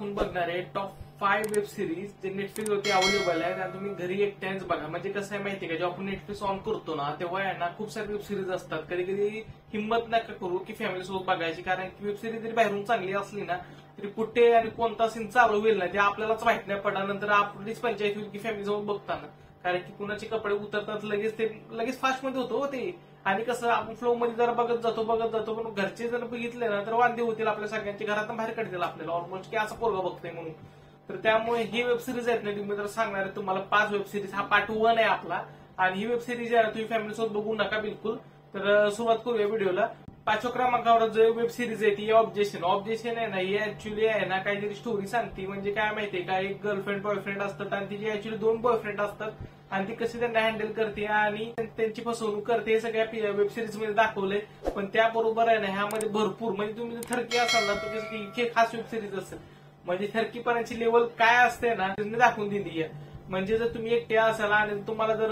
आपण बघणार आहे टॉप 5 वेब सिरीज जे नेटफ्लिक्स वरती अवेलेबल आहेत आणि तुम्ही घरी एकट्याच बघा. म्हणजे कसं आहे माहितीये का, जेव्हा आपण नेटफ्लिक्स ऑन करतो ना तेव्हा आहे ना खूप सारे वेब सिरीज असतात. कधी कधी हिंमत नका करू की फॅमिली सोबत बघायची, कारण की वेब सिरीज जरी बाहेरून चांगली असली ना तरी कुठे आणि कोणता सीन चालू होईल ना ते आपल्यालाच माहित नाही पडा. नंतर आपलीच पंचायत होईल की फॅमिली सोबत बघताना, कारण की कुणाचे कपडे उतरतात लगेच, ते लगेच फास्ट मध्ये होतो ते. आणि कसं आपण फ्लो मध्ये जरा बघत जातो पण घरचे जर बघितले ना तर वांदे होतील आपल्या सगळ्यांची, घरातून बाहेर काढतील आपल्याला ऑलमोस्ट की असं पोरगा बघतोय म्हणून. तर त्यामुळे ही वेब सिरीज आहेत ना मी तर सांगणार आहे तुम्हाला 5 वेब सिरीज. हा पार्ट 1 आहे आपला आणि ही वेब सिरीज आहे ना तुम्ही फॅमिली सोबत बघू नका बिलकुल. तर सुरुवात करूया व्हिडिओला. 5व्या क्रमांकावर जो वेब सिरीज आहे ती ऑब्जेक्शन. ऑब्जेक्शन आहे ना ही ऍक्च्युली आहे ना काहीतरी स्टोरी सांगते. म्हणजे काय माहितीये का, एक गर्लफ्रेंड बॉयफ्रेंड असतात आणि तिची ऍक्च्युली 2 बॉयफ्रेंड असतात आणि ती कशी त्यांना हँडल करते आणि त्यांची फसवणूक करते हे सगळ्या वेब सिरीज मध्ये दाखवलंय. पण त्याबरोबर आहे ना ह्यामध्ये भरपूर म्हणजे तुम्ही थरकी असाल ना तर इतकी खास वेब सिरीज असेल. म्हणजे थरकीपणाची लेवल काय असते ना त्यांनी दाखवून दिली आहे. म्हणजे जर तुम्ही एकटे असाल आणि तुम्हाला जर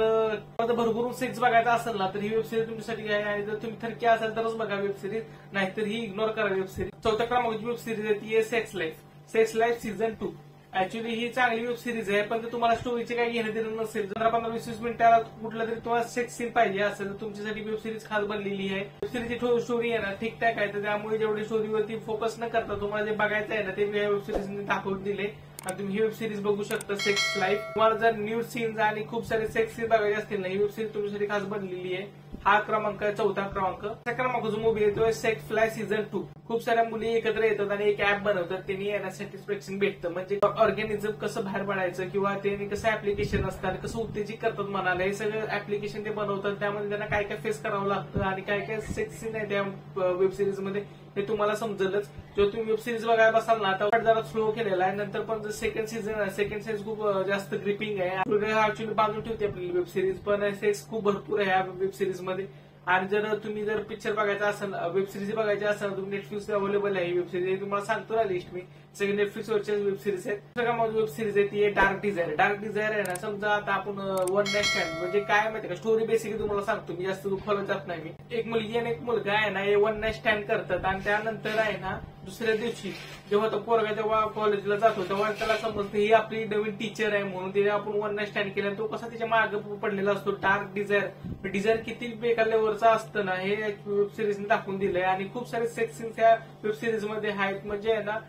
भरभरून सेक्स बघायचा असेल ना तर ही वेब सिरीज तुमच्यासाठी आहे. आणि जर तुम्ही थरकी असाल तरच बघा वेब सिरीज, नाहीतर ही इग्नोर करा वेब सिरीज. 4थ्या क्रमांकाची वेब सिरीज आहे ती आहे Sex Life. Sex Life season 2. Actually ही चांगली वेब सिरीज आहे, पण तुम्हाला स्टोरीचे काही घेणं देणं नसेल, 15-20 मिनिटाला कुठला तरी तुम्हाला सेक्स सीन पाहिजे असेल तर तुमच्यासाठी वेब सिरीज खास बनलेली आहे. वेब सिरीजची स्टोरी आहे ना ठीकठाक आहे, तर त्यामुळे जेवढी स्टोरीवरती फोकस न करता तुम्हाला जे बघायचं आहे ना ते वेब सिरीजने दाखवून दिले आणि तुम्ही ही वेब सिरीज बघू शकता सेक्स लाईफ. तुम्हाला जर न्यूड सीन्स आणि खूप सारे सेक्स सीन बघायचे असतील ना ही वेब सिरीज तुमच्यासाठी खास बनलेली आहे. हा क्रमांक आहे 4था क्रमांक. 4थ्या क्रमांकाचा मूवी येतोय सेक्स फ्लाय सीझन 2. खूप साऱ्या मुली एकत्र येतात आणि एक ऍप बनवतात, त्यांनी यांना सॅटिस्फॅक्शन भेटतं. म्हणजे ऑर्गॅनिझम कसं बाहेर पडायचं किंवा त्यांनी कसं ऍप्लिकेशन असतात, कसं उत्तेजित करतात मनाला, हे सगळं ऍप्लिकेशन ते बनवतात. त्यामध्ये त्यांना काय काय फेस करावं लागतं आणि काय काय सेक्स सीन आहे त्या वेब सिरीज मध्ये हे तुम्हाला समजेलच. जेव्हा तुम्ही वेब सिरीज बघायला बसाल ना तर जरा स्लो केलेला आहे. नंतर पण सेकंड सीझन आहे, सेकंड सीझन खूप जास्त ग्रिपिंग आहे. ऍक्च्युली बांधून ठेवते आपली वेब सिरीज, पण सेक्स खूप भरपूर आहे या वेब सिरीज मध्ये. आणि जर तुम्ही जर पिक्चर बघायचा असेल, वेब सिरीज बघायची असेल, तुम्ही नेटफ्लिक्स अवेलेबल आहे वेब सिरीज. तुम्हाला सांगतो ना लिस्ट मी, सगळे नेटफ्लिक्स वरच्या वेब सिरीज आहेत. सगळ्या माझी वेब सिरीज आहे ती आहे डार्क डिझायर. डार्क डिझायर आहे ना, समजा आता आपण वन नाईट स्टँड म्हणजे काय माहिती का, स्टोरी बेसिकली तुम्हाला सांगतो मी, जास्त खोलत जात नाही मी. एक मुलगी आणि एक मुलगा आहे ना हे वन नाईट स्टँड करतात आणि त्यानंतर आहे ना दुसऱ्या दिवशी जेव्हा तो पोरगा जेव्हा कॉलेजला जातो तेव्हा त्याला समजतं ही आपली नवीन टीचर आहे म्हणून तिने आपण वन नाईट स्टँड केला. तो कसा तिच्या मागे पडलेला असतो. डार्क डिझायर, डिझायर किती बेकार लेवलचा असतं ना हे वेब सिरीजने दाखवून दिलंय. आणि खूप सारे सेक्स सीन्स या वेब सिरीज मध्ये आहेत. म्हणजे आहे ना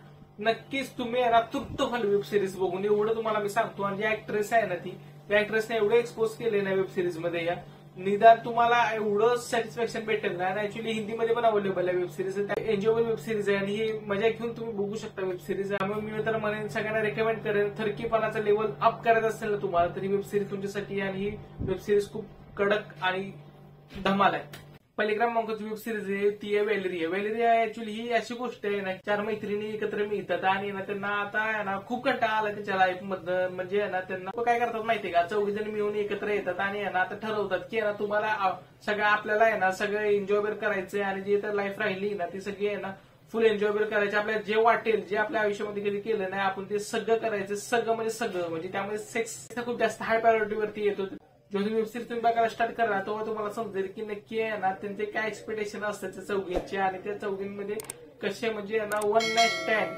नक्कीच तुम्ही ना तृप्त व्हाल वेब सिरीज बघून, एवढं तुम्हाला मी सांगतो. आणि जी ऍक्ट्रेस आहे ना ती ऍक्ट्रेसने एवढं एक्सपोज केले ना वेब सिरीज मध्ये या, निदान तुम्हाला एवढं सॅटिस्फॅक्शन भेटेल ना. ऍक्च्युली हिंदीमध्ये पण अवेलेबल आहे web series, enjoyable web series आहे आणि ही मजा घेऊन तुम्ही बघू शकता वेब सिरीज. त्यामुळे मी तर म्हणेन सगळ्यांना रेकमेंड करेन, थरकीपणाचा लेवल अप करायचा असेल ना तुम्हाला तरी वेब सिरीज तुमच्यासाठी. आणि ही वेब सिरीज खूप कडक आणि धमाल आहे. पहिल्या क्रमांकाची वेब सिरीज आहे ती आहे व्हॅलेरिया. व्हॅलेरिया ऍक्च्युली ही अशी गोष्ट आहे ना 4 मैत्रिणी एकत्र मिळतात आणि ना त्यांना आता ना खूप कंटाळा आला त्याच्या लाईफ मधनं. म्हणजे ना त्यांना काय करतात माहितीये का, 4 जण मिळून एकत्र येतात आणि ना आता ठरवतात की ना तुम्हाला सगळं आपल्याला आहे ना सगळं एन्जॉयबल करायचंय आणि जी तर लाईफ राहिली ना ती सगळी आहे ना फुल एन्जॉयबल करायचे. आपल्याला जे वाटेल, जे आपल्या आयुष्यामध्ये कधी केलं नाही आपण ते सगळं करायचं. सगळं म्हणजे सगळं, म्हणजे त्यामध्ये सेक्स खूप जास्त हाय प्रायोरिटीवरती येतो. जेव्हा तुम्ही वेबसिरीज तुम्ही बघायला स्टार्ट करा तेव्हा तुम्हाला समजेल की नक्की आहे ना त्यांचे काय एक्सपेक्टेशन असतात त्या चौघींचे आणि त्या चौघींमध्ये कसे म्हणजे ना वन नाईट स्टँड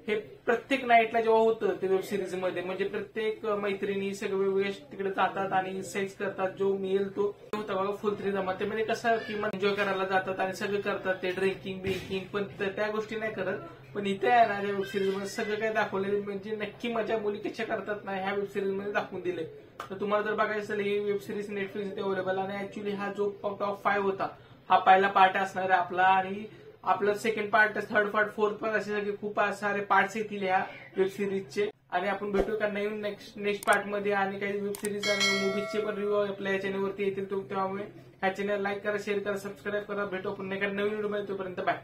हे प्रत्येक नाईटला जेव्हा होतं ते वेब सिरीज मध्ये, म्हणजे प्रत्येक मैत्रिणी सगळे वेगवेगळे तिकडे जातात आणि सेक्स करतात. जो मिळेल तो होता बघा फुल 3 जमा. ते म्हणजे कसं की एन्जॉय करायला जातात आणि सगळं करतात ते ड्रिंकिंग बिंकिंग, पण त्या गोष्टी नाही करत. पण इथे आहे ना त्या वेब सिरीज मध्ये सगळं काय दाखवले, म्हणजे नक्की मजा मुली कशा करतात ना ह्या वेब सिरीज मध्ये दाखवून दिले. तर तुम्हाला जर बघायचं असेल ही वेब सिरीज नेटफ्लिक्स अवेलेबल. आणि ऍक्च्युली हा जो टॉप 5 होता हा पहिला पार्ट असणार आहे आपला. आणि आपलं second part, third part, fourth part असे सगळे खूप सारे पार्ट्स येतील या वेब सिरीजचे. आणि आपण भेटू का नवीन नेक्स्ट पार्ट मध्ये. आणि काही वेब सिरीज आणि मूवीजचे पण रिव्ह्यू आपल्या चॅनलवरती येतील. त्यामुळे ह्या चॅनल लाईक करा, शेअर करा, सबस्क्राईब करा. भेटू आपण नवीन व्हिडिओ मध्ये. तोपर्यंत बाय.